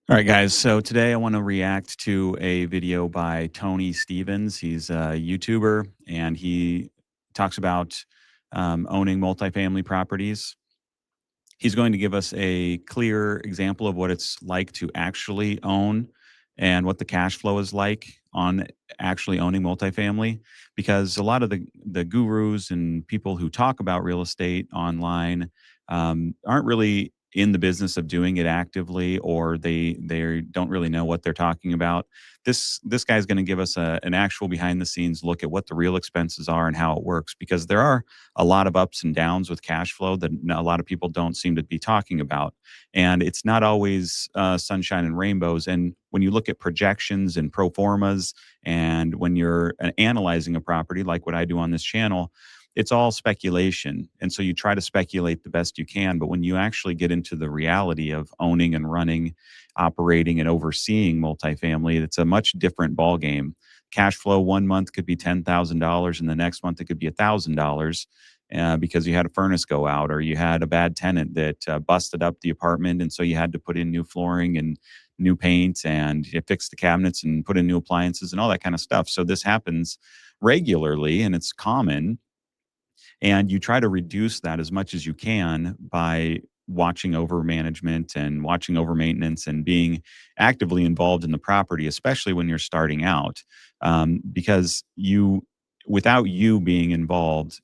All right, guys. So today I want to react to a video by Tony Stevens. He's a YouTuber and he talks about owning multifamily properties. He's going to give us a clear example of what it's like to actually own and what the cash flow is like on actually owning multifamily. Because a lot of the gurus and people who talk about real estate online aren't really in the business of doing it actively, or they don't really know what they're talking about. This guy's going to give us an actual behind the scenes look at what the real expenses are and how it works, because there are a lot of ups and downs with cash flow that a lot of people don't seem to be talking about. And it's not always sunshine and rainbows. And when you look at projections and pro formas, and when you're analyzing a property like what I do on this channel, it's all speculation. And so you try to speculate the best you can. But when you actually get into the reality of owning and running, operating and overseeing multifamily, it's a much different ball game. Cash flow one month could be $10,000 and the next month it could be $1,000, because you had a furnace go out, or you had a bad tenant that busted up the apartment, and so you had to put in new flooring and new paint, and you fix the cabinets and put in new appliances and all that kind of stuff. So this happens regularly and it's common, and you try to reduce that as much as you can by watching over management and watching over maintenance and being actively involved in the property, especially when you're starting out. Because without you being involved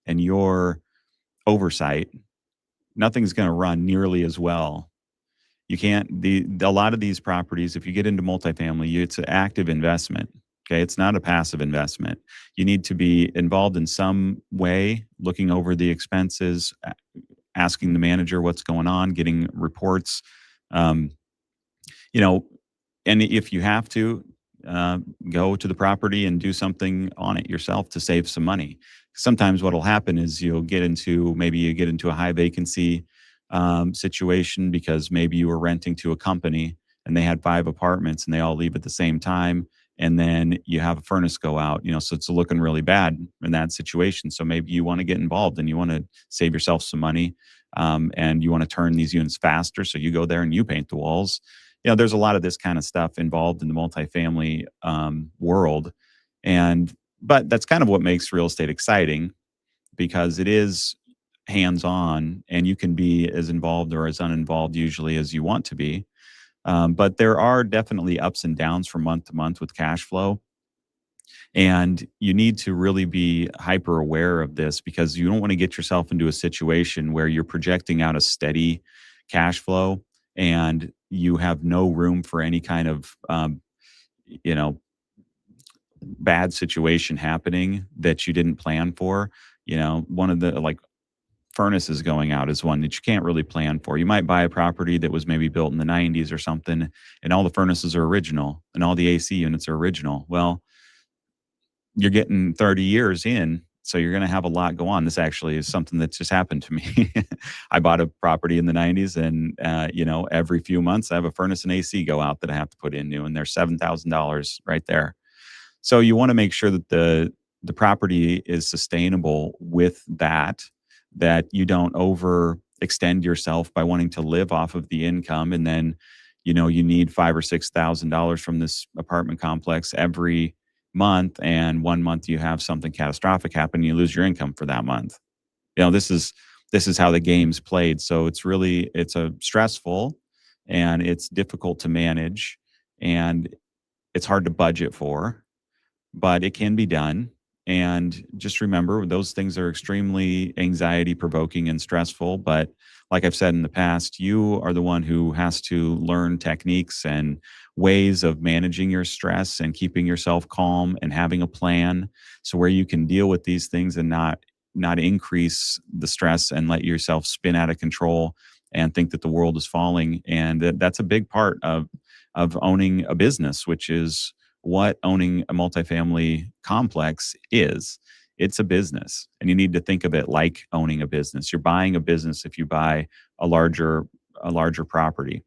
and your oversight, nothing's going to run nearly as well. You can't, a lot of these properties, if you get into multifamily, it's an active investment. Okay. It's not a passive investment. You need to be involved in some way, looking over the expenses, asking the manager what's going on, getting reports, um, you know, and if you have to, uh, go to the property and do something on it yourself to save some money. Sometimes what'll happen is maybe you get into a high vacancy situation, because maybe you were renting to a company and they had 5 apartments and they all leave at the same time. And then you have a furnace go out, so it's looking really bad in that situation. So maybe you want to get involved and you want to save yourself some money, and you want to turn these units faster. So you go there and you paint the walls. There's a lot of this kind of stuff involved in the multifamily world. But that's kind of what makes real estate exciting, because it is hands on and you can be as involved or as uninvolved usually as you want to be. But there are definitely ups and downs from month to month with cash flow. And you need to really be hyper aware of this, because you don't want to get yourself into a situation where you're projecting out a steady cash flow and you have no room for any kind of, you know, bad situation happening that you didn't plan for. One of the, like, furnaces going out is one that you can't really plan for. You might buy a property that was maybe built in the 90s or something, and all the furnaces are original and all the AC units are original. Well, you're getting 30 years in, so you're going to have a lot go on. This actually is something that just happened to me. I bought a property in the 90s, and every few months I have a furnace and AC go out that I have to put in new, and they're $7,000 right there. So you want to make sure that the property is sustainable with that you don't overextend yourself by wanting to live off of the income, and then you need 5 or 6 thousand dollars from this apartment complex every month, and one month you have something catastrophic happen, you lose your income for that month. This is how the game's played. So it's a stressful, and it's difficult to manage, and it's hard to budget for, but it can be done. And just remember, those things are extremely anxiety provoking and stressful. But like I've said in the past, you are the one who has to learn techniques and ways of managing your stress and keeping yourself calm and having a plan, so where you can deal with these things and not increase the stress and let yourself spin out of control and think that the world is falling. And that's a big part of owning a business, which is what owning a multifamily complex is. It's a business, and you need to think of it like owning a business. You're buying a business if you buy a larger property.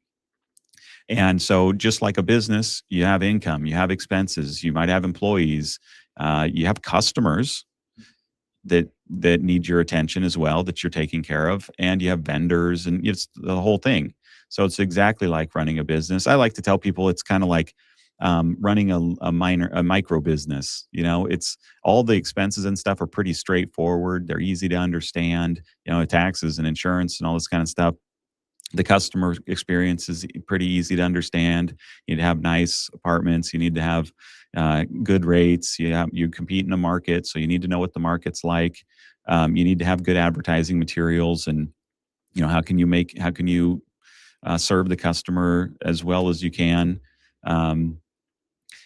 And so, just like a business, you have income, you have expenses, you might have employees, you have customers that need your attention as well, that you're taking care of, and you have vendors, and it's the whole thing. So it's exactly like running a business. I like to tell people it's kind of like running a micro business. You know, it's all the expenses and stuff are pretty straightforward. They're easy to understand. You know, taxes and insurance and all this kind of stuff. The customer experience is pretty easy to understand. You need to have nice apartments. You need to have good rates. You compete in a market, so you need to know what the market's like. You need to have good advertising materials, and how can you serve the customer as well as you can. Um,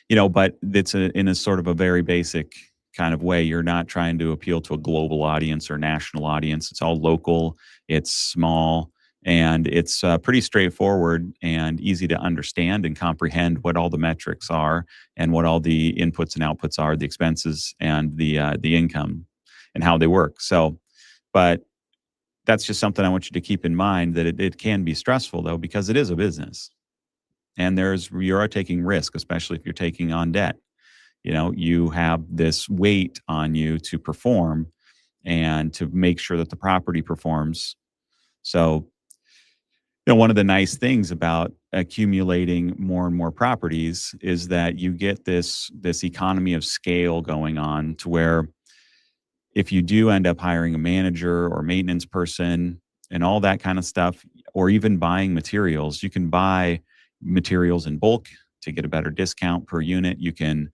but it's in a sort of a very basic kind of way. You're not trying to appeal to a global audience or national audience. It's all local. It's small. And it's pretty straightforward and easy to understand and comprehend what all the metrics are and what all the inputs and outputs are, the expenses and the income and how they work. So, but that's just something I want you to keep in mind, that it can be stressful though, because it is a business, and you are taking risk, especially if you're taking on debt. You have this weight on you to perform and to make sure that the property performs. So, one of the nice things about accumulating more and more properties is that you get this economy of scale going on, to where if you do end up hiring a manager or maintenance person and all that kind of stuff, or even buying materials, you can buy materials in bulk to get a better discount per unit. You can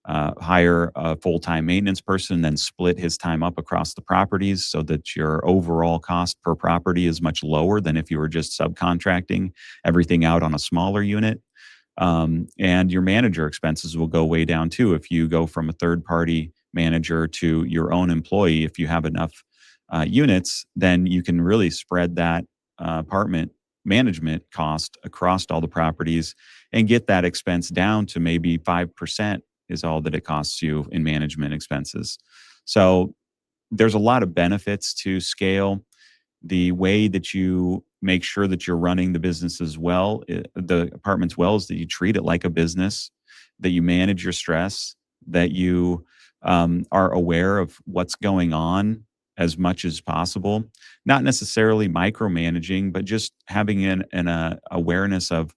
hire a full time maintenance person, then split his time up across the properties so that your overall cost per property is much lower than if you were just subcontracting everything out on a smaller unit. And your manager expenses will go way down too if you go from a third party manager to your own employee. If you have enough units, then you can really spread that apartment management cost across all the properties and get that expense down to maybe 5% is all that it costs you in management expenses. So there's a lot of benefits to scale. The way that you make sure that you're running the business as well, the apartments well, is that you treat it like a business, that you manage your stress, that you are aware of what's going on as much as possible. Not necessarily micromanaging, but just having an awareness of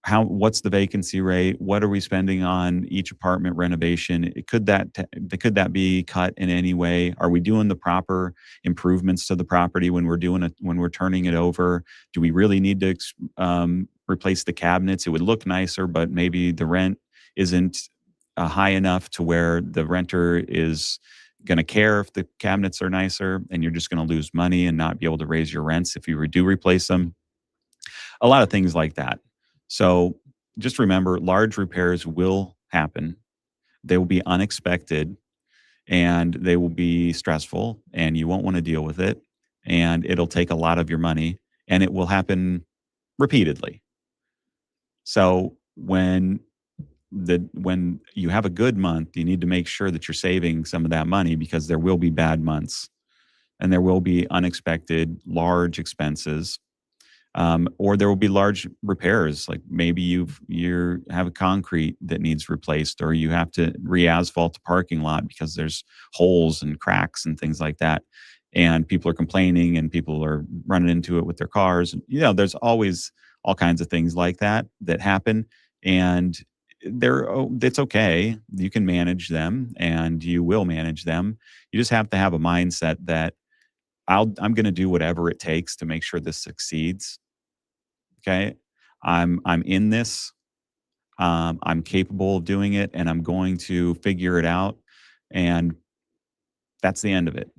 what's the vacancy rate, what are we spending on each apartment renovation. Could that be cut in any way? Are we doing the proper improvements to the property when when we're turning it over? Do we really need to replace the cabinets? It would look nicer, but maybe the rent isn't high enough to where the renter is going to care if the cabinets are nicer, and you're just going to lose money and not be able to raise your rents if you do replace them. A lot of things like that. So just remember, large repairs will happen. They will be unexpected, and they will be stressful, and you won't want to deal with it. And it'll take a lot of your money, and it will happen repeatedly. So when you have a good month, you need to make sure that you're saving some of that money, because there will be bad months and there will be unexpected large expenses. Or there will be large repairs, like maybe you have a concrete that needs replaced, or you have to re-asphalt the parking lot because there's holes and cracks and things like that, and people are complaining and people are running into it with their cars. There's always all kinds of things like that that happen, and it's okay. You can manage them, and you will manage them. You just have to have a mindset that I'm going to do whatever it takes to make sure this succeeds. Okay. I'm in this. I'm capable of doing it, and I'm going to figure it out. And that's the end of it.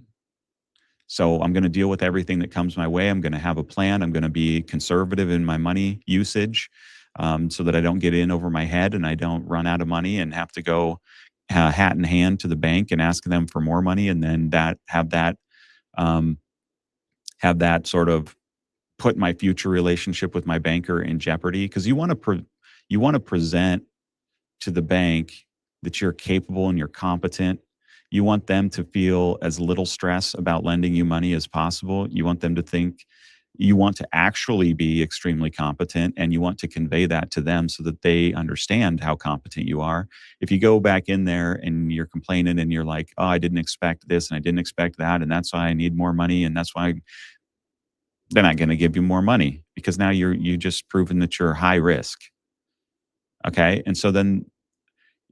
So I'm going to deal with everything that comes my way. I'm going to have a plan. I'm going to be conservative in my money usage, so that I don't get in over my head and I don't run out of money and have to go hat in hand to the bank and ask them for more money. And then um, have that sort of put my future relationship with my banker in jeopardy, because you want to present to the bank that you're capable and you're competent. You want them to feel as little stress about lending you money as possible. You want them to think you want to actually be extremely competent, and you want to convey that to them so that they understand how competent you are. If you go back in there and you're complaining and you're like, "Oh, I didn't expect this and I didn't expect that, and that's why I need more money, and that's why," they're not going to give you more money. because now you just proven that you're high risk. Okay. And so then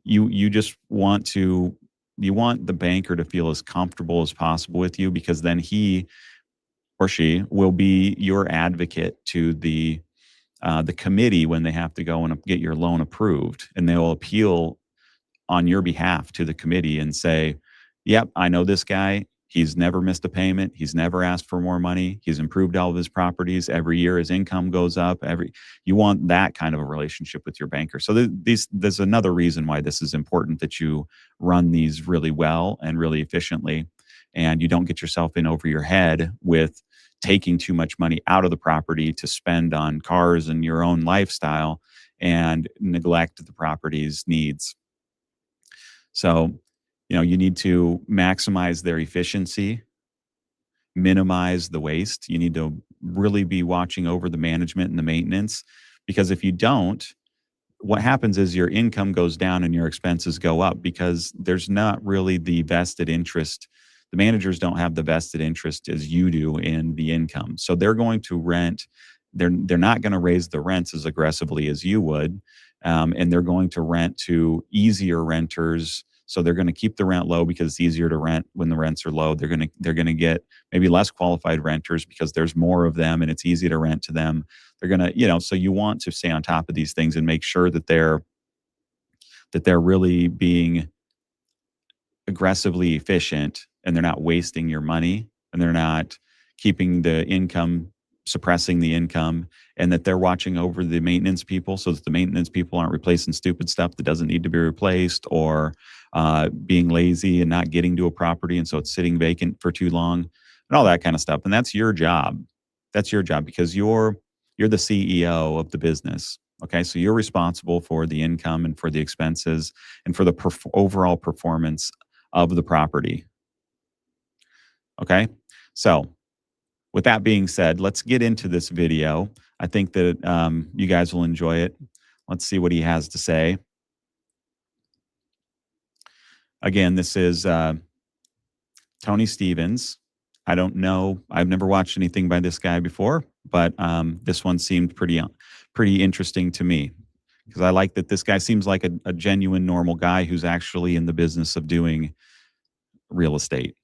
you just want to you want the banker to feel as comfortable as possible with you, because then he or she will be your advocate to the committee when they have to go and get your loan approved, and they will appeal on your behalf to the committee and say, "Yep, I know this guy. He's never missed a payment. He's never asked for more money. He's improved all of his properties every year. His income goes up. Every You want that kind of a relationship with your banker. So there's another reason why this is important, that you run these really well and really efficiently, and you don't get yourself in over your head with taking too much money out of the property to spend on cars and your own lifestyle and neglect the property's needs. So, you need to maximize their efficiency, minimize the waste. You need to really be watching over the management and the maintenance, because if you don't, what happens is your income goes down and your expenses go up, because there's not really the vested interest. The managers don't have the vested interest as you do in the income. So they're going to rent. They're not going to raise the rents as aggressively as you would, and they're going to rent to easier renters. So they're going to keep the rent low because it's easier to rent when the rents are low. They're going to get maybe less qualified renters because there's more of them and it's easy to rent to them. They're going to, so you want to stay on top of these things and make sure that they're really being aggressively efficient, and they're not wasting your money, and they're not keeping the income, suppressing the income, and that they're watching over the maintenance people so that the maintenance people aren't replacing stupid stuff that doesn't need to be replaced, or being lazy and not getting to a property, and so it's sitting vacant for too long, and all that kind of stuff. And that's your job. That's your job, because you're the CEO of the business. Okay, so you're responsible for the income and for the expenses and for the overall performance of the property. Okay. So, with that being said, let's get into this video. I think that you guys will enjoy it. Let's see what he has to say. Again, this is Tony Stevens. I don't know. I've never watched anything by this guy before, but this one seemed pretty interesting to me, because I like that this guy seems like a genuine, normal guy who's actually in the business of doing real estate.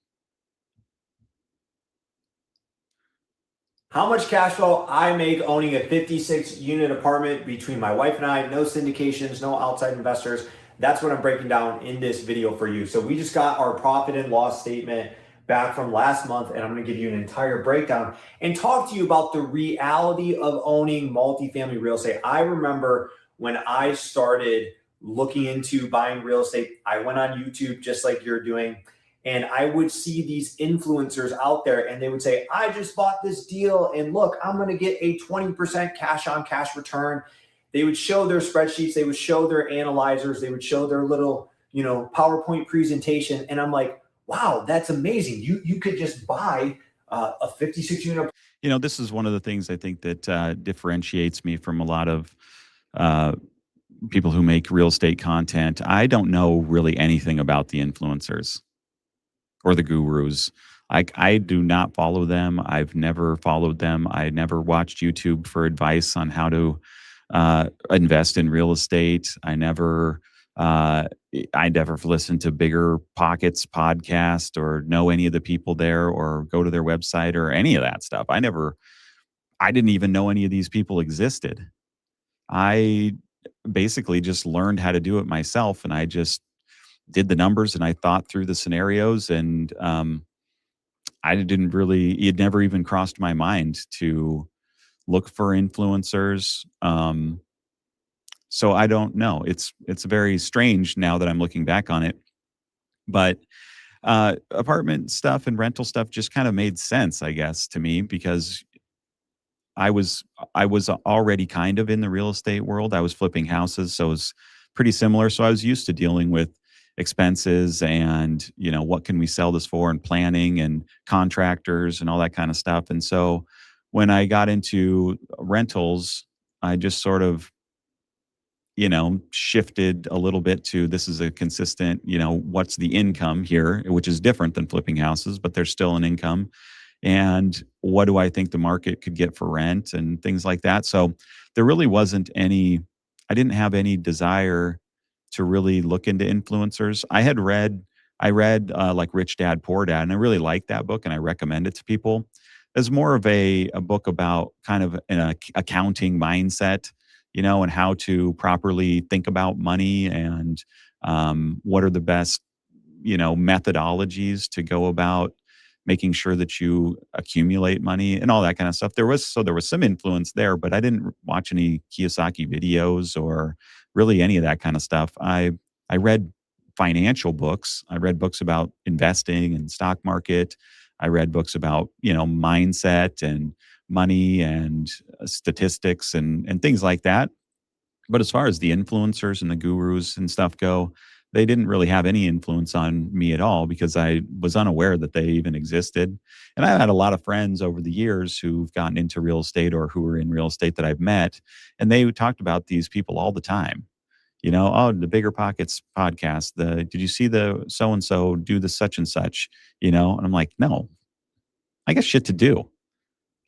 How much cash flow I make owning a 56 unit apartment between my wife and I, no syndications, no outside investors. That's what I'm breaking down in this video for you. So we just got our profit and loss statement back from last month, and I'm going to give you an entire breakdown and talk to you about the reality of owning multifamily real estate. I remember when I started looking into buying real estate, I went on YouTube just like you're doing, and I would see these influencers out there and they would say, I just bought this deal and look, I'm going to get a 20% cash on cash return. They would show their spreadsheets, they would show their analyzers, they would show their little, PowerPoint presentation. And I'm like, wow, that's amazing. You could just buy a 56 unit. This is one of the things I think that differentiates me from a lot of uh, people who make real estate content. I don't know really anything about the influencers or the gurus. I do not follow them. I've never followed them. I never watched YouTube for advice on how to invest in real estate. Uh, I never listened to Bigger Pockets podcast or know any of the people there or go to their website or any of that stuff. I didn't even know any of these people existed. I basically just learned how to do it myself, and I just did the numbers and I thought through the scenarios, and I didn't really, it never even crossed my mind to look for influencers. So I don't know. It's very strange now that I'm looking back on it, but apartment stuff and rental stuff just kind of made sense, I guess, to me, because I was I was already kind of in the real estate world. I was flipping houses, so it was pretty similar. So I was used to dealing with expenses and, what can we sell this for, and planning and contractors and all that kind of stuff. And so when I got into rentals, I just sort of, shifted a little bit to, this is a consistent, what's the income here, which is different than flipping houses, but there's still an income. and what do I think the market could get for rent and things like that. So there really wasn't any, I didn't have any desire to really look into influencers. I read like Rich Dad Poor Dad, and I really like that book, and I recommend it to people. It's more of a book about kind of an accounting mindset, and how to properly think about money, and what are the best, methodologies to go about making sure that you accumulate money and all that kind of stuff. There was some influence there, but I didn't watch any Kiyosaki videos or really any of that kind of stuff. I read financial books. I read books about investing and stock market. I read books about, mindset and money and statistics and things like that. But as far as the influencers and the gurus and stuff go, they didn't really have any influence on me at all because I was unaware that they even existed. And I've had a lot of friends over the years who've gotten into real estate or who are in real estate that I've met, and they talked about these people all the time. Oh, the Bigger Pockets podcast. Did you see the so and so do the such and such? And I'm like, no, I got shit to do.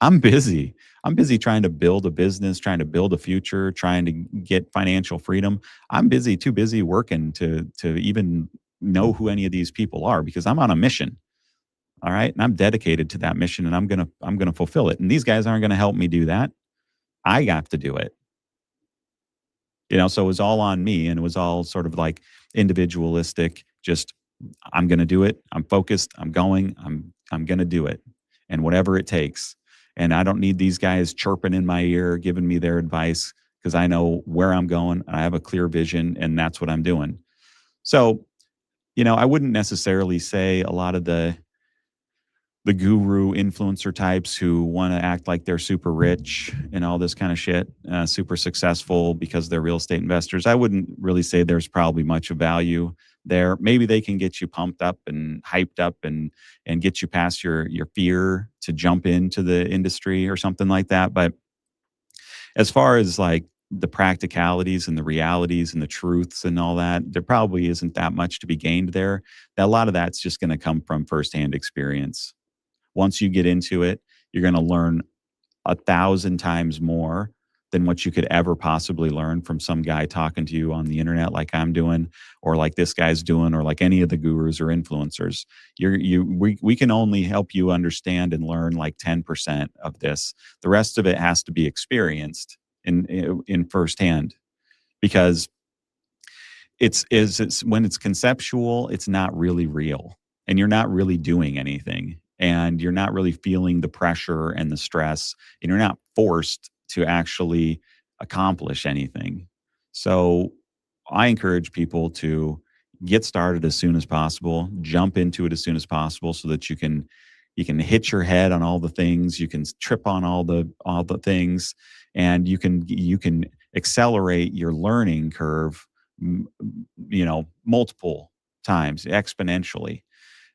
I'm busy. I'm busy trying to build a business, trying to build a future, trying to get financial freedom. I'm busy, too busy working to even know who any of these people are because I'm on a mission. All right. And I'm dedicated to that mission and I'm gonna fulfill it. And these guys aren't gonna help me do that. I have to do it. So it was all on me and it was all sort of like individualistic, just I'm going to do it. I'm focused. I'm going to do it. And whatever it takes. And I don't need these guys chirping in my ear giving me their advice because I know where I'm going. I have a clear vision and that's what I'm doing. So, I wouldn't necessarily say a lot of the guru influencer types who want to act like they're super rich and all this kind of shit, super successful because they're real estate investors. I wouldn't really say there's probably much of value there. Maybe they can get you pumped up and hyped up and get you past your fear to jump into the industry or something like that. But as far as like the practicalities and the realities and the truths and all that, there probably isn't that much to be gained there. A lot of that's just going to come from firsthand experience. Once you get into it, you're going to learn 1,000 times more than what you could ever possibly learn from some guy talking to you on the internet like I'm doing or like this guy's doing or like any of the gurus or influencers. We can only help you understand and learn like 10% of this. The rest of it has to be experienced in firsthand because it's when it's conceptual, it's not really real and you're not really doing anything and you're not really feeling the pressure and the stress and you're not forced to actually accomplish anything. So I encourage people to get started as soon as possible, jump into it as soon as possible so that you can hit your head on all the things, you can trip on all the things and you can accelerate your learning curve multiple times exponentially.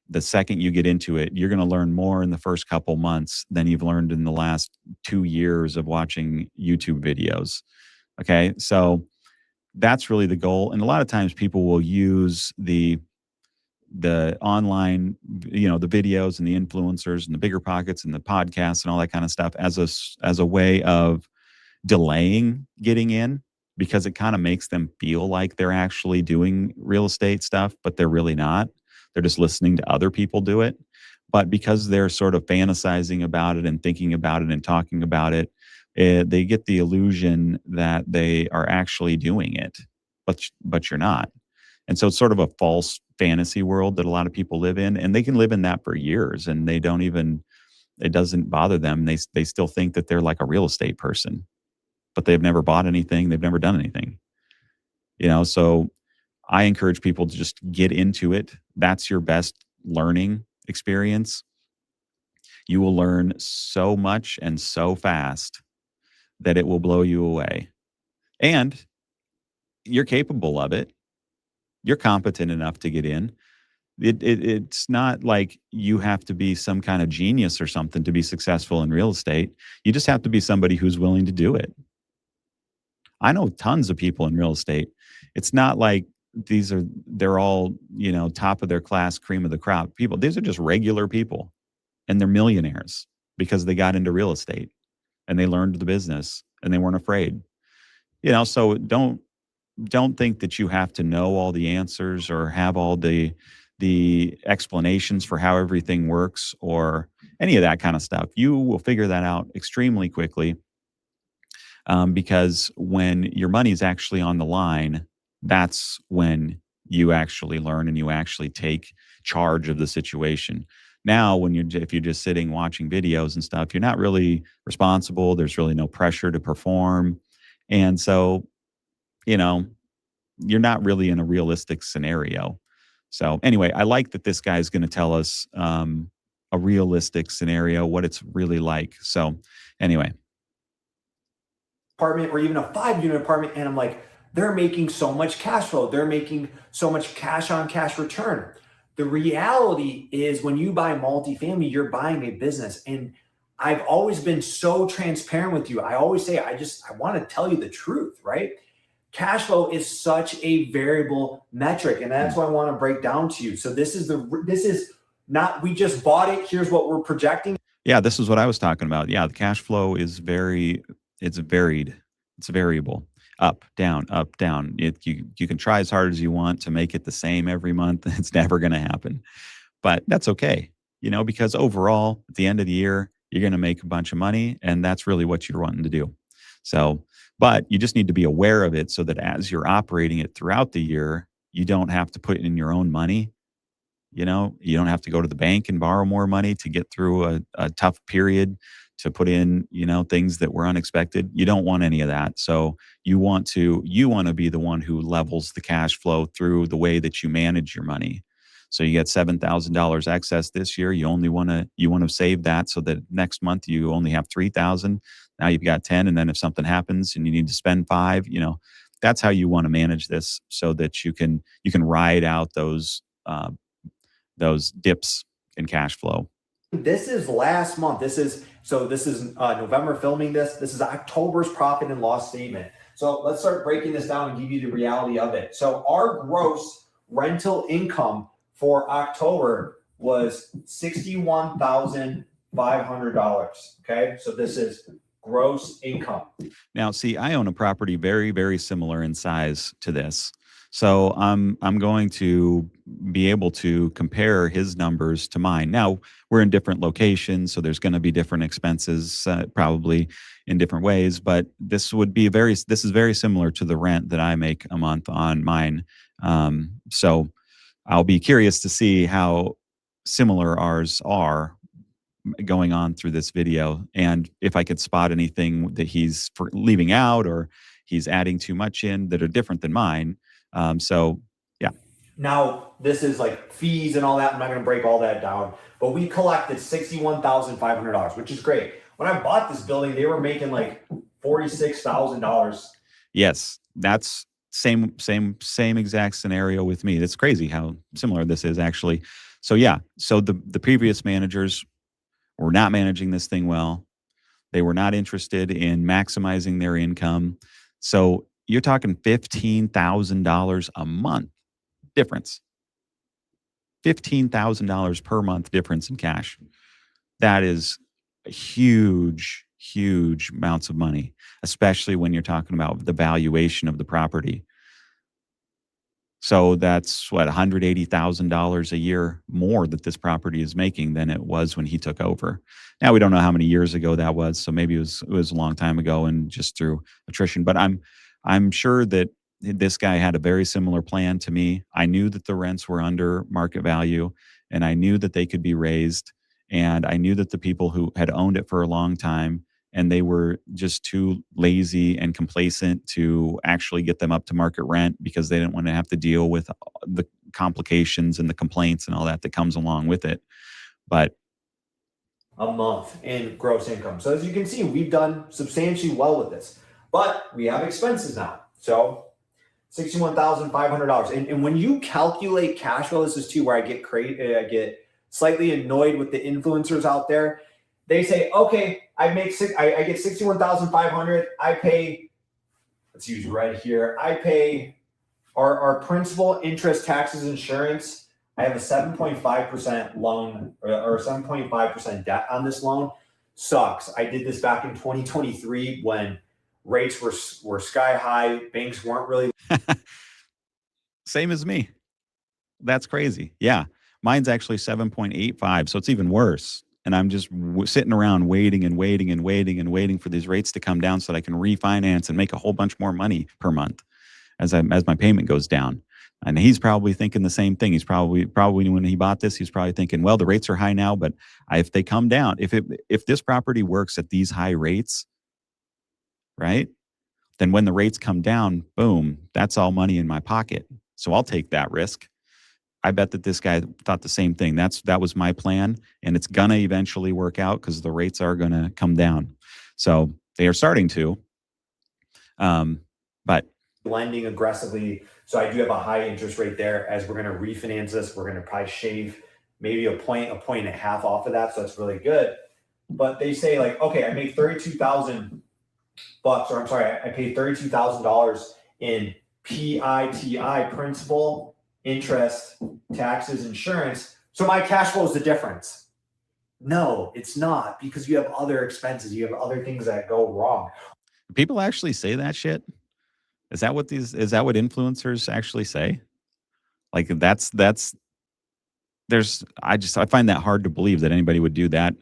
The second you get into it, you're going to learn more in the first couple months than you've learned in the last 2 years of watching YouTube videos. Okay. So that's really the goal. And a lot of times people will use the online, the videos and the influencers and the bigger pockets and the podcasts and all that kind of stuff as a way of delaying getting in because it kind of makes them feel like they're actually doing real estate stuff, but they're really not. They're just listening to other people do it. But because they're sort of fantasizing about it and thinking about it and talking about it, they get the illusion that they are actually doing it, but you're not. And so it's sort of a false fantasy world that a lot of people live in, and they can live in that for years, and they don't even it doesn't bother them. They still think that they're like a real estate person but they've never bought anything, they've never done anything. So I encourage people to just get into it. That's your best learning experience. You will learn so much and so fast that it will blow you away. And you're capable of it. You're competent enough to get in. It's not like you have to be some kind of genius or something to be successful in real estate. You just have to be somebody who's willing to do it. I know tons of people in real estate. It's not like they're all, top of their class, cream of the crop people. These are just regular people. and they're millionaires because they got into real estate and they learned the business and they weren't afraid. So don't think that you have to know all the answers or have all the explanations for how everything works or any of that kind of stuff. You will figure that out extremely quickly, because when your money is actually on the line, that's when you actually learn and you actually take charge of the situation. Now, if you're just sitting watching videos and stuff, you're not really responsible. There's really no pressure to perform, and so you know you're not really in a realistic scenario. So anyway, I like that this guy is going to tell us a realistic scenario, what it's really like. So anyway, apartment or even a 5 unit apartment, and I'm like, they're making so much cash flow, they're making so much cash on cash return. The reality is when you buy multifamily, you're buying a business. And I've always been so transparent with you. I always say, I want to tell you the truth, right? Cash flow is such a variable metric, and that's what I want to break down to you. So this is not, we just bought it, here's what we're projecting. yeah, this is what I was talking about. Yeah, the cash flow is it's varied, it's variable, up, down, up, down. You can try as hard as you want to make it the same every month. It's never going to happen, but that's okay, because overall, at the end of the year, you're going to make a bunch of money, and that's really what you're wanting to do. So, but you just need to be aware of it so that as you're operating it throughout the year, you don't have to put in your own money. You don't have to go to the bank and borrow more money to get through a tough period to put in, things that were unexpected. You don't want any of that. So you want to be the one who levels the cash flow through the way that you manage your money. So you get $7,000 excess this year. You want to save that so that next month you only have 3,000. Now you've got 10, and then if something happens and you need to spend 5, that's how you want to manage this so that you can ride out those dips in cash flow. This is last month. This is November filming this. This is October's profit and loss statement. So let's start breaking this down and give you the reality of it. So our gross rental income for October was $61,500. Okay, so this is gross income. Now, see, I own a property very, very similar in size to this. So I'm going to be able to compare his numbers to mine. Now, we're in different locations, so there's going to be different expenses, probably in different ways. But this is very similar to the rent that I make a month on mine. So I'll be curious to see how similar ours are going on through this video, and if I could spot anything that he's leaving out or he's adding too much in that are different than mine. So yeah. Now, this is like fees and all that. I'm not going to break all that down, but we collected $61,500, which is great. When I bought this building, they were making like $46,000. Yes, that's same exact scenario with me. It's crazy how similar this is actually. So yeah, so the previous managers were not managing this thing well. They were not interested in maximizing their income. So you're talking $15,000 a month difference. $15,000 per month difference in cash. That is a huge, huge amounts of money, especially when you're talking about the valuation of the property. So that's what, $180,000 a year more that this property is making than it was when he took over. Now we don't know how many years ago that was, so maybe it was a long time ago and just through attrition. But I'm sure that this guy had a very similar plan to me. I knew that the rents were under market value, and I knew that they could be raised, and I knew that the people who had owned it for a long time and they were just too lazy and complacent to actually get them up to market rent because they didn't want to have to deal with the complications and the complaints and all that comes along with it. But a month in gross income. So as you can see, we've done substantially well with this, but we have expenses now. So $61,500. And when you calculate cash flow, this is too where I get slightly annoyed with the influencers out there. They say, okay, I get 61,500. I pay, let's use red here. I pay our principal, interest, taxes, insurance. I have a 7.5% loan or 7.5% debt on this loan. Sucks. I did this back in 2023 when rates were sky high. Banks weren't really Same as me. That's crazy. Yeah. Mine's actually 7.85. So it's even worse. And I'm just sitting around waiting and waiting and waiting and waiting for these rates to come down so that I can refinance and make a whole bunch more money per month as my payment goes down. And he's probably thinking the same thing. He's probably when he bought this, he's probably thinking, well, the rates are high now, but if they come down, if this property works at these high rates, right? Then when the rates come down, boom, that's all money in my pocket. So I'll take that risk. I bet that this guy thought the same thing. That was my plan, and it's gonna eventually work out because the rates are gonna come down. So they are starting to, but lending aggressively. So I do have a high interest rate there. As we're going to refinance this, we're going to probably shave maybe a point and a half off of that. So that's really good. But they say like, okay, I make $32,000, or I'm sorry, I paid $32,000 in PITI, principal, interest, taxes, insurance. So my cash flow is the difference. No, it's not, because you have other expenses. You have other things that go wrong. people actually say that shit. Is that what influencers actually say? Like I find that hard to believe that anybody would do that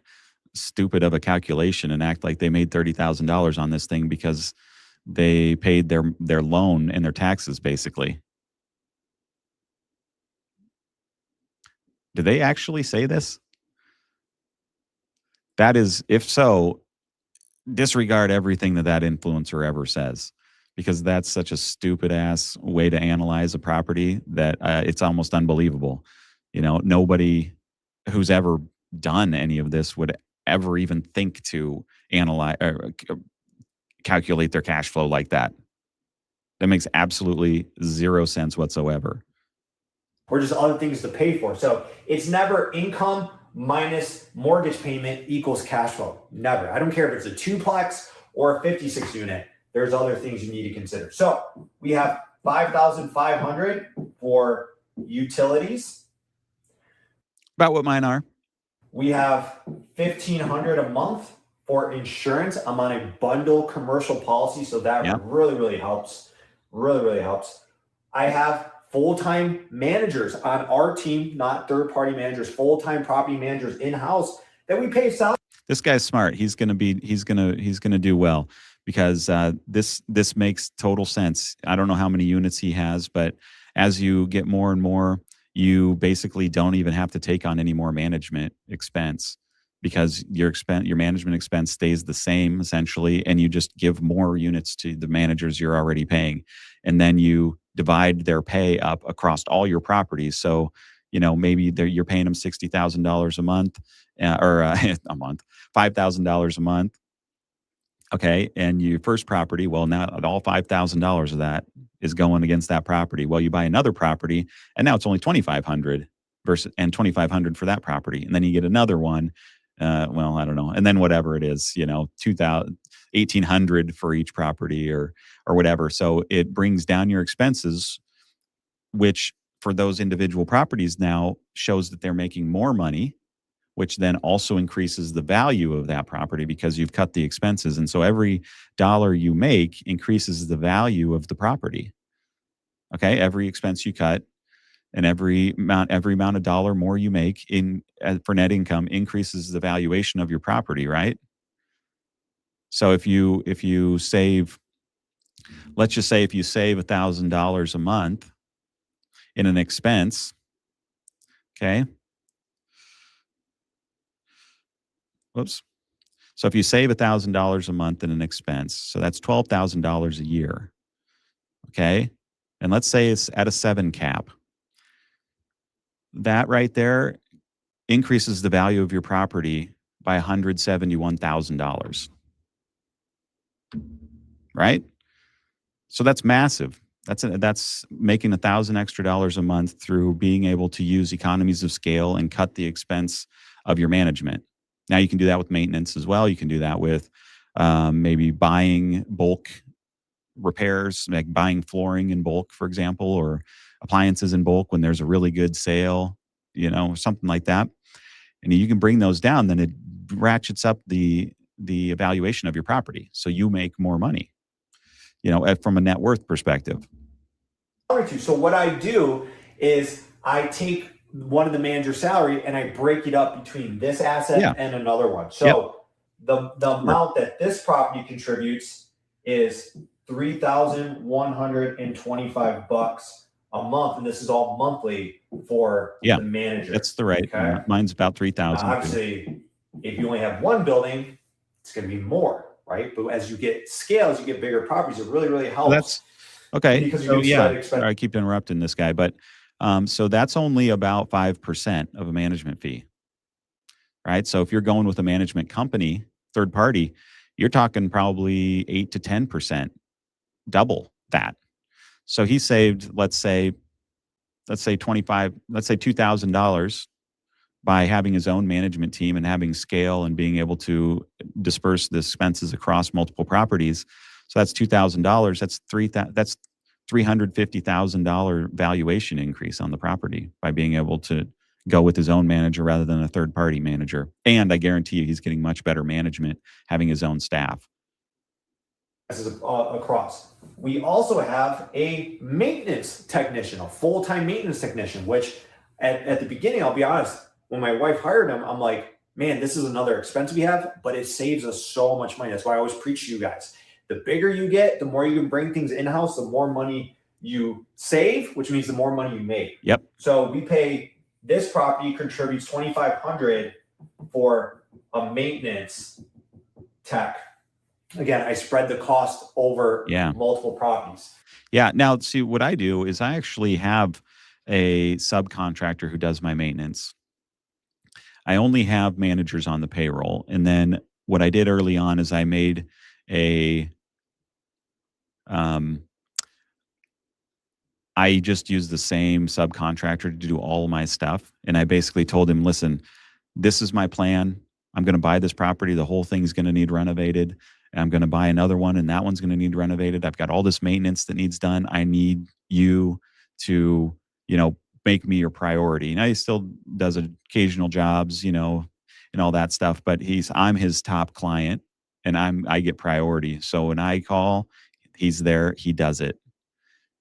stupid of a calculation and act like they made $30,000 on this thing because they paid their loan and their taxes basically. Do they actually say this? That is, if so, disregard everything that influencer ever says, because that's such a stupid ass way to analyze a property that it's almost unbelievable. You know, nobody who's ever done any of this would ever even think to analyze or calculate their cash flow like that. That makes absolutely zero sense whatsoever. Or just other things to pay for. So it's never income minus mortgage payment equals cash flow. Never. I don't care if it's a duplex or a 56 unit. There's other things you need to consider. So we have $5,500 for utilities. About what mine are. We have $1,500 a month for insurance. I'm on a bundle commercial policy, so that really helps. Really helps. I have full-time managers on our team, not third-party managers, full-time property managers in-house that we pay salary. This guy's smart. He's gonna do well, because this makes total sense. I don't know how many units he has, but as you get more and more, you basically don't even have to take on any more management expense, because your management expense stays the same essentially, and you just give more units to the managers you're already paying, and then you divide their pay up across all your properties. So, you know, maybe you're paying them $60,000 a month, or a month, $5,000 a month. Okay, and your first property, well, now all $5,000 of that is going against that property. Well, you buy another property, and now it's only 2,500 versus, and 2,500 for that property, and then you get another one. Well, I don't know, and then whatever it is, you know, 2,000, 1,800 for each property, or whatever. So it brings down your expenses, which for those individual properties now shows that they're making more money, which then also increases the value of that property because you've cut the expenses. And so every dollar you make increases the value of the property. Okay, every expense you cut and every amount of dollar more you make for net income increases the valuation of your property, right? So if you save, let's just say if you save $1,000 a month in an expense, okay? Whoops. So if you save $1,000 a month in an expense, so that's $12,000 a year. Okay. And let's say it's at a 7 cap. That right there increases the value of your property by $171,000. Right? So that's massive. That's making $1,000 extra a month through being able to use economies of scale and cut the expense of your management. Now you can do that with maintenance as well. You can do that with maybe buying bulk repairs, like buying flooring in bulk, for example, or appliances in bulk when there's a really good sale. something like that. And you can bring those down, then it ratchets up the evaluation of your property. So you make more money, from a net worth perspective. So what I do is I take one of the manager's salary and I break it up between this Yeah. asset and another one. Yep. So the amount that this property contributes is $3,125 a month, and this is all monthly for Yeah, the manager. that's the right. Okay. Mine's about 3,000. Obviously, if you only have one building, it's going to be more, right? But as you get scale, as you get bigger properties, it really, really helps. That's okay. Because So you yeah, spread sorry, I keep interrupting this guy, but so that's only about 5% of a management fee, right? So if you're going with a management company, third party, you're talking probably 8 to 10%, double that. So he saved, let's say $2,000 by having his own management team and having scale and being able to disperse the expenses across multiple properties. So that's $2,000. That's $350,000 valuation increase on the property by being able to go with his own manager rather than a third party manager. And I guarantee you, he's getting much better management having his own staff. Across. We also have a maintenance technician, a full-time maintenance technician, which at the beginning, I'll be honest, when my wife hired him, I'm like, man, this is another expense we have, but it saves us so much money. That's why I always preach to you guys. The bigger you get, the more you can bring things in-house, the more money you save, which means the more money you make. Yep. So we pay, this property contributes $2,500 for a maintenance tech. Again, I spread the cost over multiple properties. Yeah. Now, see, what I do is I actually have a subcontractor who does my maintenance. I only have managers on the payroll. And then what I did early on is I made I just used the same subcontractor to do all my stuff. And I basically told him, listen, this is my plan. I'm going to buy this property. The whole thing's going to need renovated. And I'm going to buy another one, and that one's going to need renovated. I've got all this maintenance that needs done. I need you to, make me your priority. Now he still does occasional jobs, and all that stuff, but I'm his top client, and I get priority. So when I call, he's there, he does it.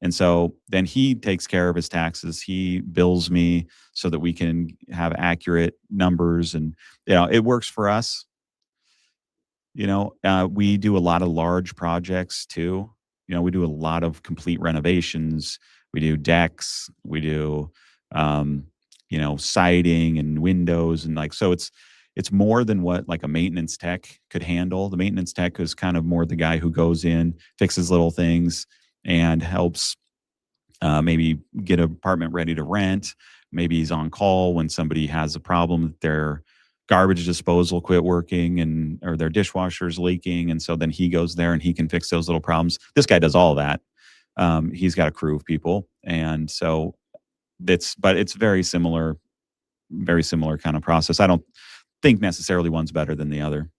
And so then he takes care of his taxes. He bills me so that we can have accurate numbers, and it works for us. We do a lot of large projects too. We do a lot of complete renovations. We do decks. We do, siding and windows, and so it's more than what like a maintenance tech could handle. The maintenance tech is kind of more the guy who goes in, fixes little things, and helps maybe get an apartment ready to rent. Maybe he's on call when somebody has a problem that their garbage disposal quit working or their dishwasher's leaking. And so then he goes there and he can fix those little problems. This guy does all that. He's got a crew of people. And so but it's very similar kind of process. I don't think necessarily one's better than the other.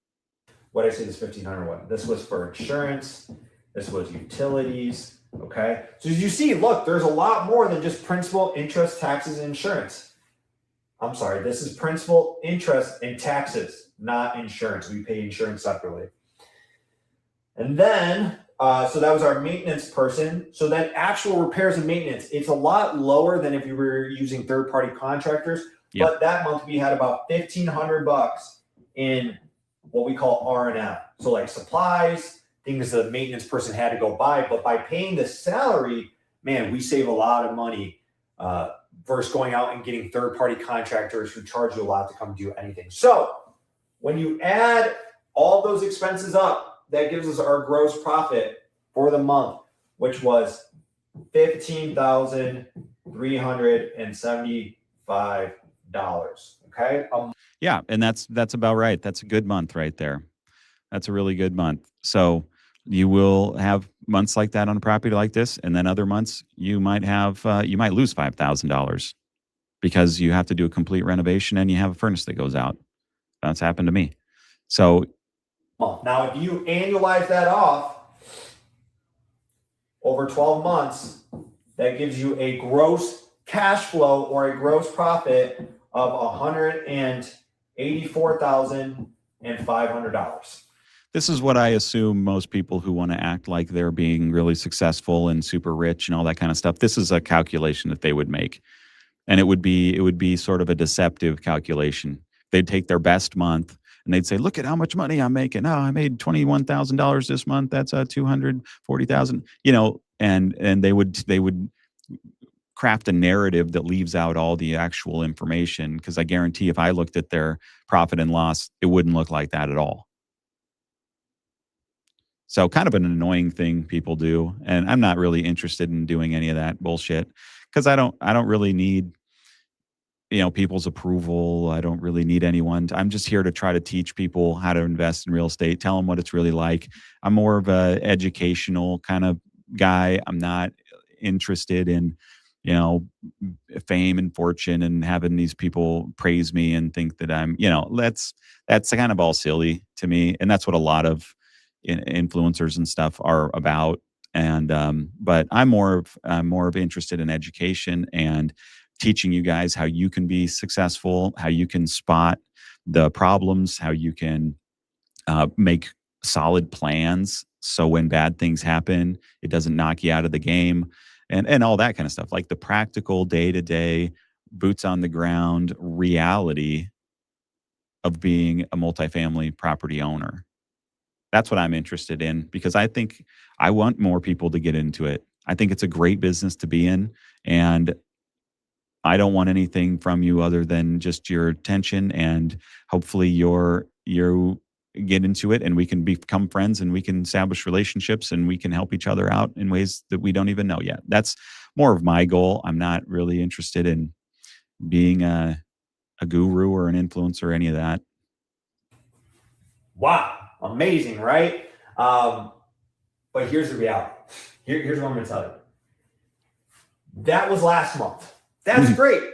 What I say this 1,500 one. This was for insurance. This was utilities. Okay. So as you see, look, there's a lot more than just principal, interest, taxes, and insurance. I'm sorry, this is principal, interest, and taxes, not insurance. We pay insurance separately. And then, so that was our maintenance person. So then actual repairs and maintenance, it's a lot lower than if you were using third-party contractors. Yep. But that month we had about $1,500 in what we call R&M. So like supplies, things the maintenance person had to go buy. But by paying the salary, man, we save a lot of money versus going out and getting third-party contractors who charge you a lot to come do anything. So when you add all those expenses up, that gives us our gross profit for the month, which was $15,375. Okay. Yeah, and that's about right. That's a good month right there. That's a really good month. So you will have months like that on a property like this, and then other months you might lose $5,000 because you have to do a complete renovation and you have a furnace that goes out. That's happened to me. So now, if you annualize that off over 12 months, that gives you a gross cash flow or a gross profit of $184,500. This is what I assume most people who want to act like they're being really successful and super rich and all that kind of stuff. This is a calculation that they would make. And it would be sort of a deceptive calculation. They'd take their best month and they'd say, "Look at how much money I'm making. Oh, I made $21,000 this month. That's 240,000." And they would craft a narrative that leaves out all the actual information, because I guarantee if I looked at their profit and loss, it wouldn't look like that at all. So kind of an annoying thing people do, and I'm not really interested in doing any of that bullshit, because I don't really need people's approval. I don't really need anyone. I'm just here to try to teach people how to invest in real estate, tell them what it's really like. I'm more of a educational kind of guy. I'm not interested in, you know, fame and fortune and having these people praise me and think that that's kind of all silly to me. And that's what a lot of influencers and stuff are about. And but I'm more of interested in education and teaching you guys how you can be successful, how you can spot the problems, how you can make solid plans so when bad things happen, it doesn't knock you out of the game, and all that kind of stuff, like the practical day to day, boots on the ground reality of being a multifamily property owner. That's what I'm interested in, because I think I want more people to get into it. I think it's a great business to be in, and I don't want anything from you other than just your attention, and hopefully you get into it and we can become friends and we can establish relationships and we can help each other out in ways that we don't even know yet. That's more of my goal. I'm not really interested in being a guru or an influencer or any of that. Wow, amazing, right? But here's the reality. Here's what I'm going to tell you. That was last month. That's great.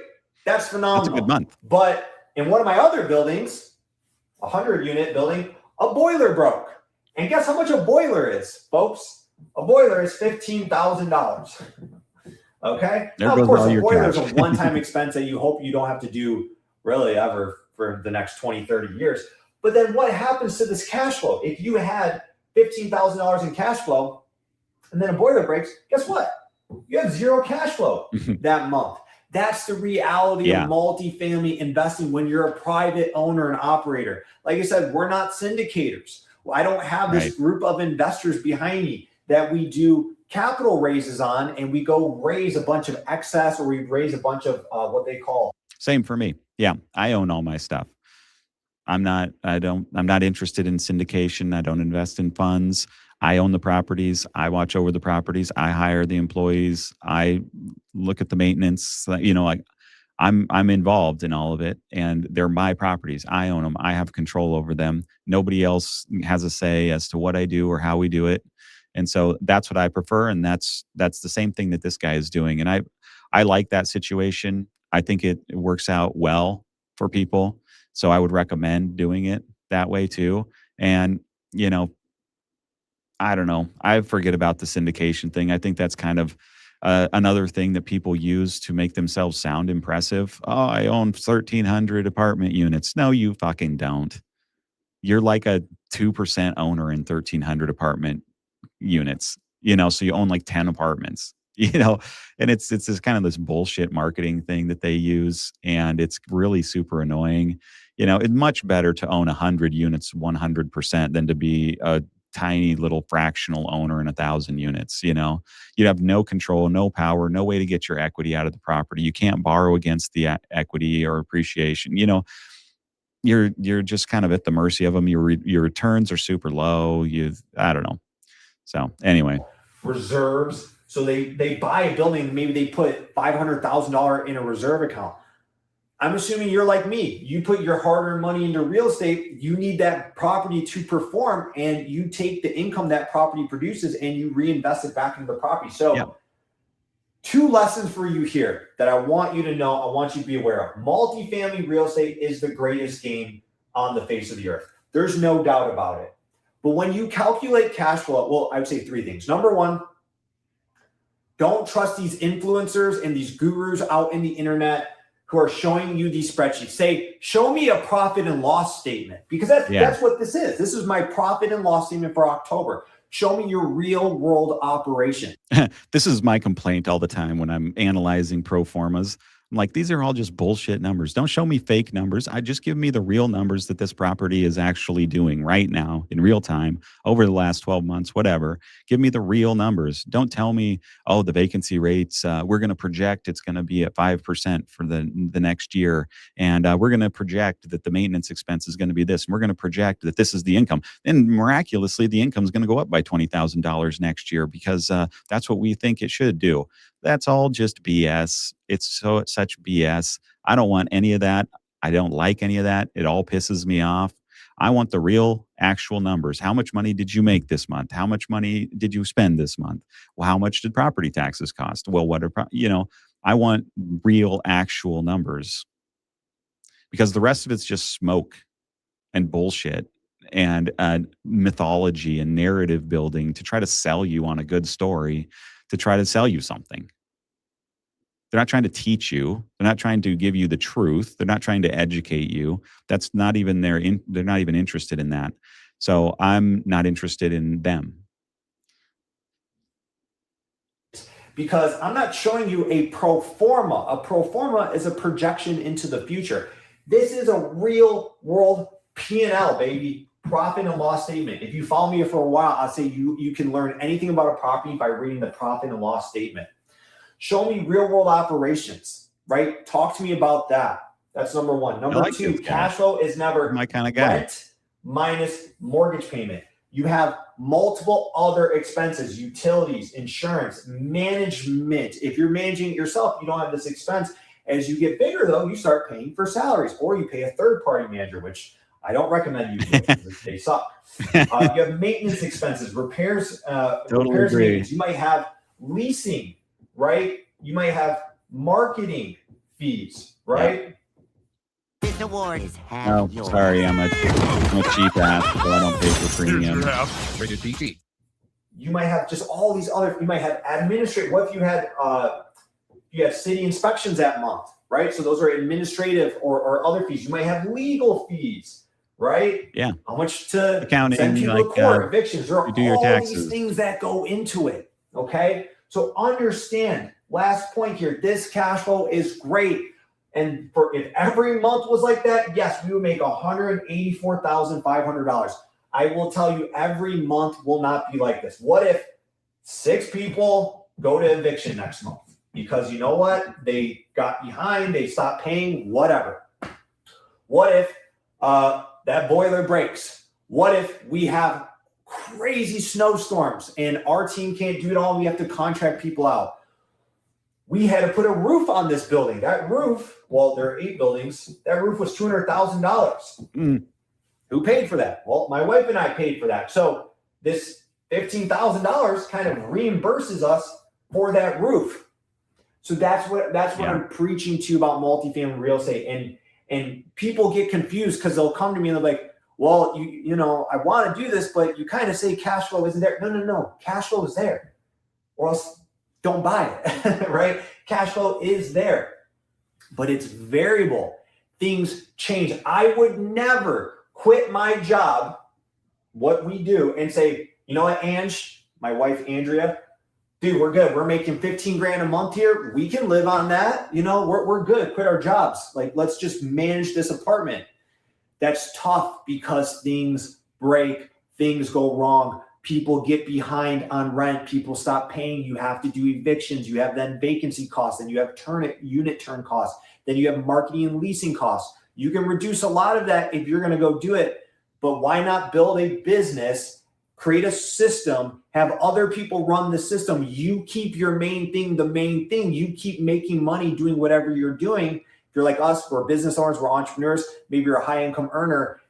That's phenomenal. That's a good month. But in one of my other buildings, a 100-unit building, a boiler broke. And guess how much a boiler is, folks? A boiler is $15,000. Okay? There Now, of goes course, all a your boiler is cash. a one-time expense that you hope you don't have to do really ever for the next 20, 30 years. But then what happens to this cash flow? If you had $15,000 in cash flow and then a boiler breaks, guess what? You have zero cash flow that month. That's the reality of multifamily investing when you're a private owner and operator. Like I said, we're not syndicators. Well, I don't have this group of investors behind me that we do capital raises on, and we go raise a bunch of excess, or we raise a bunch of what they call. Same for me. Yeah, I own all my stuff. I'm not interested in syndication. I don't invest in funds. I own the properties. I watch over the properties. I hire the employees. I look at the maintenance. Like I'm involved in all of it, and they're my properties. I own them. I have control over them. Nobody else has a say as to what I do or how we do it. And so that's what I prefer, and that's the same thing that this guy is doing. And I like that situation. I think it works out well for people. So I would recommend doing it that way too. And you know, I don't know. I forget about the syndication thing. I think that's kind of another thing that people use to make themselves sound impressive. Oh, I own 1,300 apartment units. No, you fucking don't. You're like a 2% owner in 1,300 apartment units. So you own like 10 apartments. And it's this kind of this bullshit marketing thing that they use, and it's really super annoying. It's much better to own 100 units 100% than to be a tiny little fractional owner in 1,000 units. You'd have no control, no power, no way to get your equity out of the property. You can't borrow against the equity or appreciation. You're just kind of at the mercy of them. Your returns are super low. I don't know. So anyway, reserves. So they buy a building, maybe they put $500,000 in a reserve account. I'm assuming you're like me. You put your hard-earned money into real estate. You need that property to perform, and you take the income that property produces and you reinvest it back into the property. So, two lessons for you here that I want you to know, I want you to be aware of. Multifamily real estate is the greatest game on the face of the earth. There's no doubt about it. But when you calculate cash flow, well, I would say three things. Number one, Don't trust these influencers and these gurus out in the internet who are showing you these spreadsheets. Say, show me a profit and loss statement, because Yeah. that's what this is. This is my profit and loss statement for October. Show me your real world operation. This is my complaint all the time when I'm analyzing pro formas. I'm like, these are all just bullshit numbers. Don't show me fake numbers. I just give me the real numbers that this property is actually doing right now in real time over the last 12 months, whatever. Give me the real numbers. Don't tell me, oh, the vacancy rates, we're going to project it's going to be at 5% for the next year. And we're going to project that the maintenance expense is going to be this. And we're going to project that this is the income. And miraculously, the income is going to go up by $20,000 next year because that's what we think it should do. That's all just BS. It's such BS. I don't want any of that. I don't like any of that. It all pisses me off. I want the real actual numbers. How much money did you make this month? How much money did you spend this month? Well, how much did property taxes cost? Well, what are, I want real actual numbers, because the rest of it's just smoke and bullshit and mythology and narrative building to try to sell you on a good story, to try to sell you something. They're not trying to teach you. They're not trying to give you the truth. They're not trying to educate you. That's not even they're not even interested in that. So I'm not interested in them. Because I'm not showing you a pro forma. A pro forma is a projection into the future. This is a real world P&L, baby. Profit and loss statement. If you follow me for a while, I'll say you can learn anything about a property by reading the profit and loss statement. Show me real world operations, right? Talk to me about that. That's number one. Number two, cash flow is never my kind of guy. Rent minus mortgage payment. You have multiple other expenses, utilities, insurance, management. If you're managing it yourself, you don't have this expense. As you get bigger, though, you start paying for salaries, or you pay a third-party manager, which I don't recommend you do. They suck. You have maintenance expenses, repairs, repairs, maintenance. You might have leasing, right? You might have marketing fees, right? Yeah. This award is sorry, I'm a cheap ass, so I don't pay for premium. Rated PG. You might have just all these other. You might have administrative. What if you had city inspections that month, right? So those are administrative or other fees. You might have legal fees, right? Yeah. How much to accounting, send people to court, evictions. There are you do your taxes. These things that go into it. Okay, so understand. Last point here. This cash flow is great. And if every month was like that, yes, we would make $184,500. I will tell you, every month will not be like this. What if 6 people go to eviction next month? Because you know what? They got behind, they stopped paying, whatever. What if that boiler breaks? What if we have crazy snowstorms and our team can't do it all? We have to contract people out. We had to put a roof on this building. That roof, well, there are 8 buildings. That roof was $200,000. Who paid for that? Well, my wife and I paid for that. So this $15,000 kind of reimburses us for that roof. So that's what I'm preaching to you about multifamily real estate. And people get confused because they'll come to me and they're like, well, you know, I want to do this, but you kind of say cash flow isn't there. No. Cash flow is there, or else don't buy it, right? Cash flow is there, but it's variable. Things change. I would never quit my job, what we do, and say, you know what, Ange, my wife, Andrea, dude, we're good. We're making 15 grand a month here. We can live on that. You know, we're good. Quit our jobs. Like, let's just manage this apartment. That's tough because things break, things go wrong. People get behind on rent. People stop paying. You have to do evictions. You have then vacancy costs, and you have unit turn costs. Then you have marketing and leasing costs. You can reduce a lot of that if you're going to go do it. But why not build a business, create a system, have other people run the system? You keep your main thing the main thing. You keep making money doing whatever you're doing. If you're like us, we're business owners, we're entrepreneurs. Maybe you're a high income earner.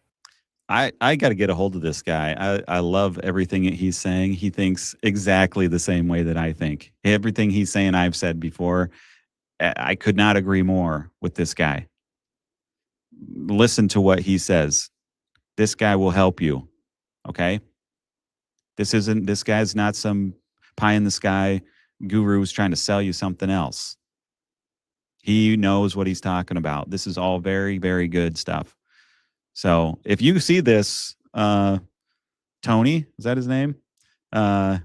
I got to get a hold of this guy. I love everything he's saying. He thinks exactly the same way that I think. Everything he's saying, I've said before. I could not agree more with this guy. Listen to what he says. This guy will help you. Okay? This guy's not some pie in the sky guru is trying to sell you something else. He knows what he's talking about. This is all very, very good stuff. So if you see this, Tony, is that his name? Uh,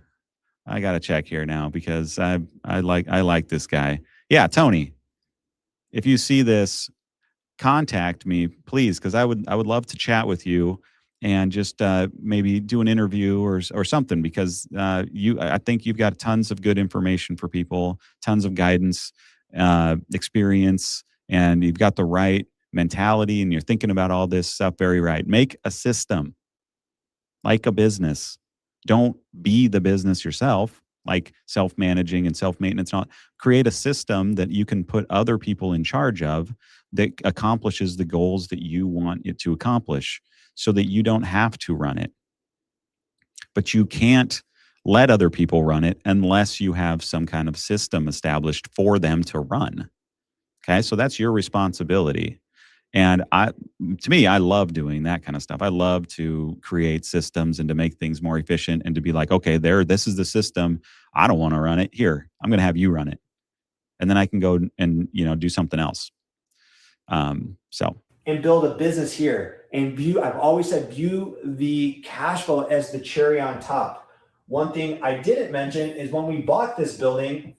I gotta check here now because I like this guy. Yeah, Tony. If you see this, contact me, please, because I would love to chat with you and just maybe do an interview or something because I think you've got tons of good information for people, tons of guidance, experience, and you've got the right mentality, and you're thinking about all this stuff very right. Make a system like a business. Don't be the business yourself, like self managing and self maintenance. Not create a system that you can put other people in charge of that accomplishes the goals that you want it to accomplish so that you don't have to run it. But you can't let other people run it unless you have some kind of system established for them to run. Okay. So that's your responsibility. And to me, I love doing that kind of stuff. I love to create systems and to make things more efficient and to be like, okay, this is the system. I don't want to run it. Here, I'm going to have you run it. And then I can go and, do something else. So and build a business here and I've always said, view the cash flow as the cherry on top. One thing I didn't mention is when we bought this building,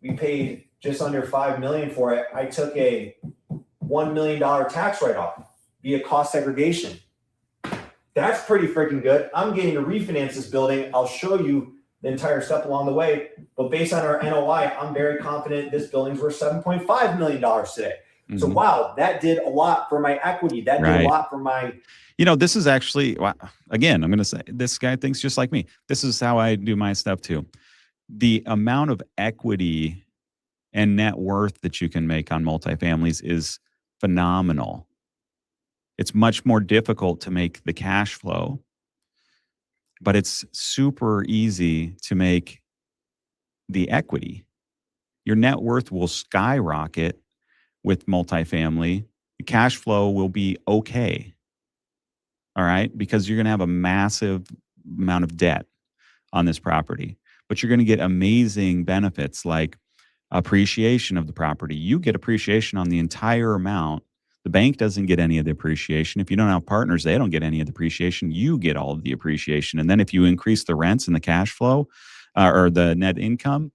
we paid just under 5 million for it. I took a $1 million tax write-off via cost segregation. That's pretty freaking good. I'm getting to refinance this building. I'll show you the entire step along the way. But based on our NOI, I'm very confident this building's worth $7.5 million today. So wow, that did a lot for my equity. That did a lot for my. This is actually, again, I'm going to say this guy thinks just like me. This is how I do my stuff too. The amount of equity and net worth that you can make on multifamilies is phenomenal. It's much more difficult to make the cash flow, but it's super easy to make the equity. Your net worth will skyrocket with multifamily. The cash flow will be okay. All right. Because you're going to have a massive amount of debt on this property, but you're going to get amazing benefits like appreciation of the property. You get appreciation on the entire amount. The bank doesn't get any of the appreciation. If you don't have partners, they don't get any of the appreciation. You get all of the appreciation. And then if you increase the rents and the cash flow or the net income,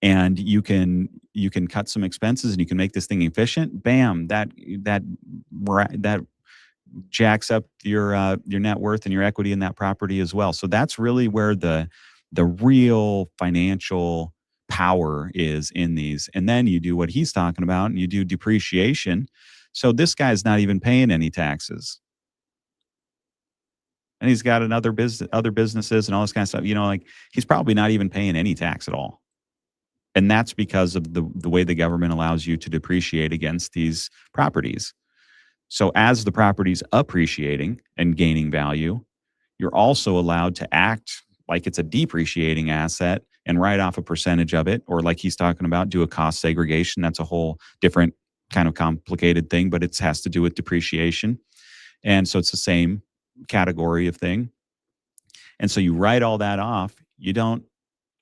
and you can cut some expenses and you can make this thing efficient, bam, that jacks up your net worth and your equity in that property as well. So that's really where the real financial power is in these. And then you do what he's talking about and you do depreciation. So this guy's not even paying any taxes. And he's got other businesses and all this kind of stuff. Like he's probably not even paying any tax at all. And that's because of the way the government allows you to depreciate against these properties. So as the property's appreciating and gaining value, you're also allowed to act like it's a depreciating asset and write off a percentage of it, or like he's talking about, do a cost segregation. That's a whole different kind of complicated thing, but it has to do with depreciation. And so it's the same category of thing. And so you write all that off. You don't,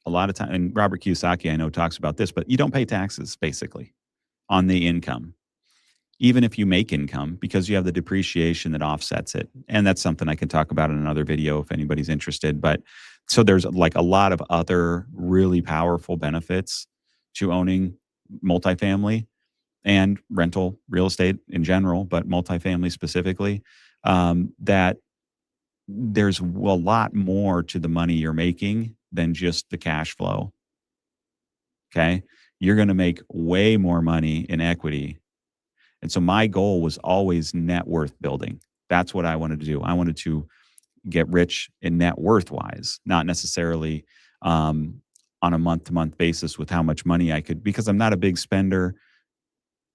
a lot of time, and Robert Kiyosaki, I know, talks about this, but you don't pay taxes basically on the income, even if you make income, because you have the depreciation that offsets it. And that's something I can talk about in another video if anybody's interested. But so there's like a lot of other really powerful benefits to owning multifamily and rental real estate in general, but multifamily specifically, that there's a lot more to the money you're making than just the cash flow. Okay. You're going to make way more money in equity. And so my goal was always net worth building. That's what I wanted to do. I wanted to get rich in net worth wise, not necessarily on a month to month basis with how much money I could, because I'm not a big spender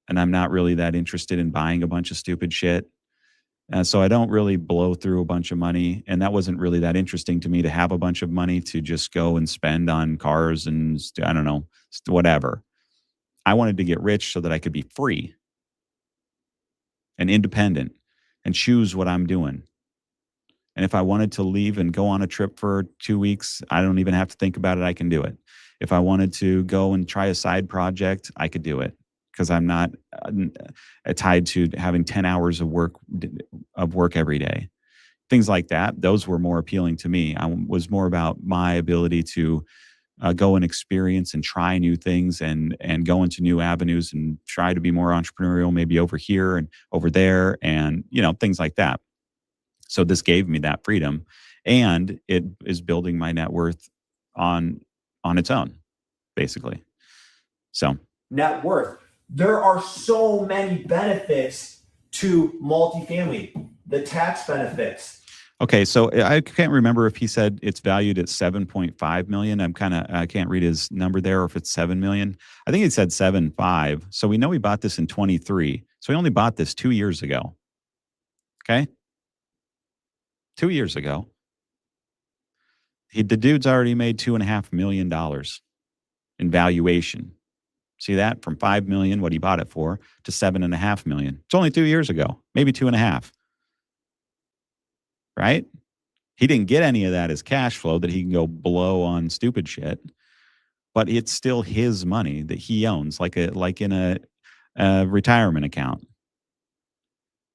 and I'm not really that interested in buying a bunch of stupid shit. So I don't really blow through a bunch of money. And that wasn't really that interesting to me to have a bunch of money to just go and spend on cars and I don't know, whatever. I wanted to get rich so that I could be free and independent and choose what I'm doing And if I wanted to leave and go on a trip for 2 weeks, I don't even have to think about it. I can do it. If I wanted to go and try a side project, I could do it because I'm not tied to having 10 hours of work every day. Things like that, those were more appealing to me. I was more about my ability to go and experience and try new things and go into new avenues and try to be more entrepreneurial, maybe over here and over there, and things like that. So this gave me that freedom, and it is building my net worth on its own, basically. So Net worth. There are so many benefits to multifamily. The tax benefits. okay, so I can't remember if he said it's valued at 7.5 million. I can't read his number there, or if it's 7 million. I think he said 7.5. So we know he bought this in 23. So he only bought this 2 years ago. Okay? 2 years ago. The dude's already made $2.5 million in valuation. See that? From 5 million, what he bought it for, to 7.5 million. It's only 2 years ago, maybe 2.5. Right? He didn't get any of that as cash flow that he can go blow on stupid shit, but it's still his money that he owns, like in a retirement account.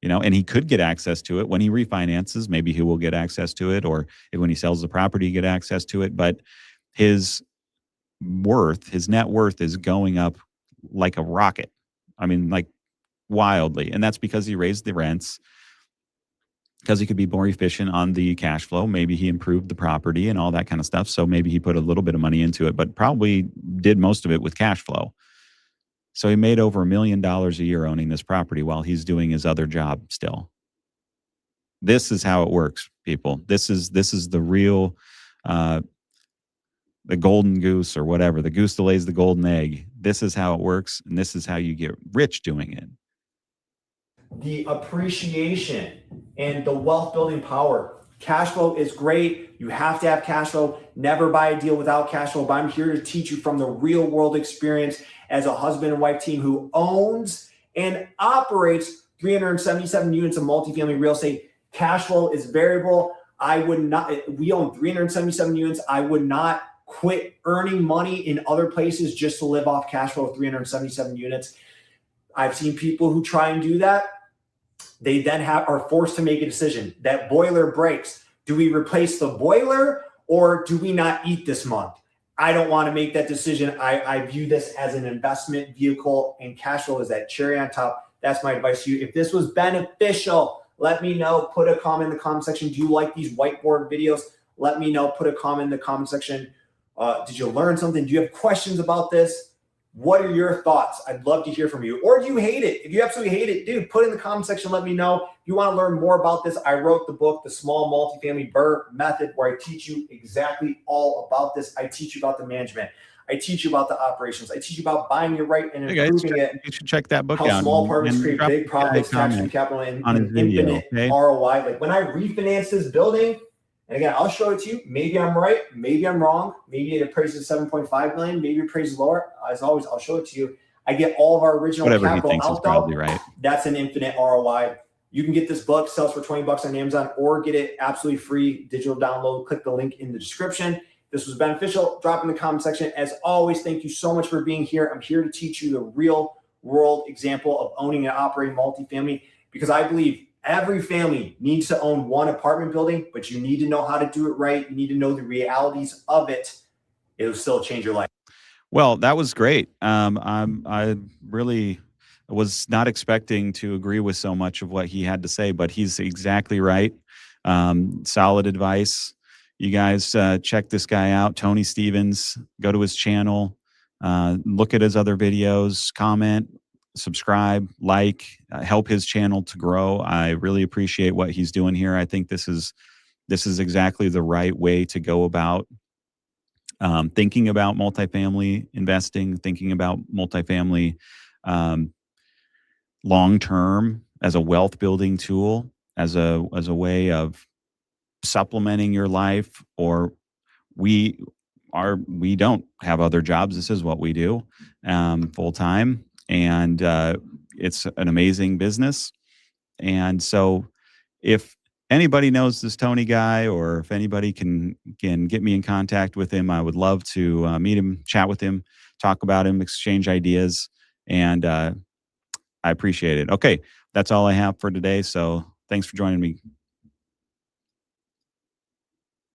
And he could get access to it when he refinances. Maybe he will get access to it, or when he sells the property, get access to it. But his net worth is going up like a rocket. I mean, like wildly. And that's because he raised the rents, because he could be more efficient on the cash flow. Maybe he improved the property and all that kind of stuff. So maybe he put a little bit of money into it, but probably did most of it with cash flow. So he made over $1 million a year owning this property while he's doing his other job still. This is how it works, people. This is the real, the golden goose, or whatever, the goose that lays the golden egg. This is how it works, and this is how you get rich doing it. The appreciation and the wealth building power. Cash flow is great. You have to have cash flow. Never buy a deal without cash flow. But I'm here to teach you from the real world experience as a husband and wife team who owns and operates 377 units of multifamily real estate. Cash flow is variable. We own 377 units. I would not quit earning money in other places just to live off cash flow of 377 units. I've seen people who try and do that. They then are forced to make a decision. That boiler breaks. Do we replace the boiler, or do we not eat this month? I don't want to make that decision. I view this as an investment vehicle, and cash flow is that cherry on top. That's my advice to you. If this was beneficial, let me know. Put a comment in the comment section. Do you like these whiteboard videos? Let me know. Put a comment in the comment section. Did you learn something? Do you have questions about this? What are your thoughts? I'd love to hear from you. Or do you hate it? If you absolutely hate it, dude, put it in the comment section. Let me know. If you want to learn more about this, I wrote the book, The Small Multifamily BRRRR Method, where I teach you exactly all about this. I teach you about the management. I teach you about the operations. I teach you about buying it right and improving it. You should check that book out. How small apartments create big profits, tax-free capital, and infinite ROI. Like when I refinance this building, and again, I'll show it to you. Maybe I'm right. Maybe I'm wrong. Maybe it appraises 7.5 million. Maybe it appraises lower. As always, I'll show it to you. I get all of our original capital out though. Right. That's an infinite ROI. You can get this book, sells for $20 on Amazon, or get it absolutely free, digital download. Click the link in the description. If this was beneficial, drop in the comment section. As always, thank you so much for being here. I'm here to teach you the real world example of owning and operating multifamily, because I believe every family needs to own one apartment building, but you need to know how to do it right. You need to know the realities of it. It'll still change your life. Well, that was great. I really was not expecting to agree with so much of what he had to say, but he's exactly right. Solid advice. You guys check this guy out, Tony Stevens. Go to his channel, look at his other videos, comment, subscribe, help his channel to grow. I really appreciate what he's doing here. I think this is exactly the right way to go about thinking about multifamily investing, thinking about multifamily long term as a wealth building tool, as a way of supplementing your life. Or we don't have other jobs. This is what we do full time. And it's an amazing business. And so if anybody knows this Tony guy, or if anybody can get me in contact with him, I would love to meet him, chat with him, talk about him, exchange ideas, and I appreciate it. Okay, that's all I have for today. So thanks for joining me.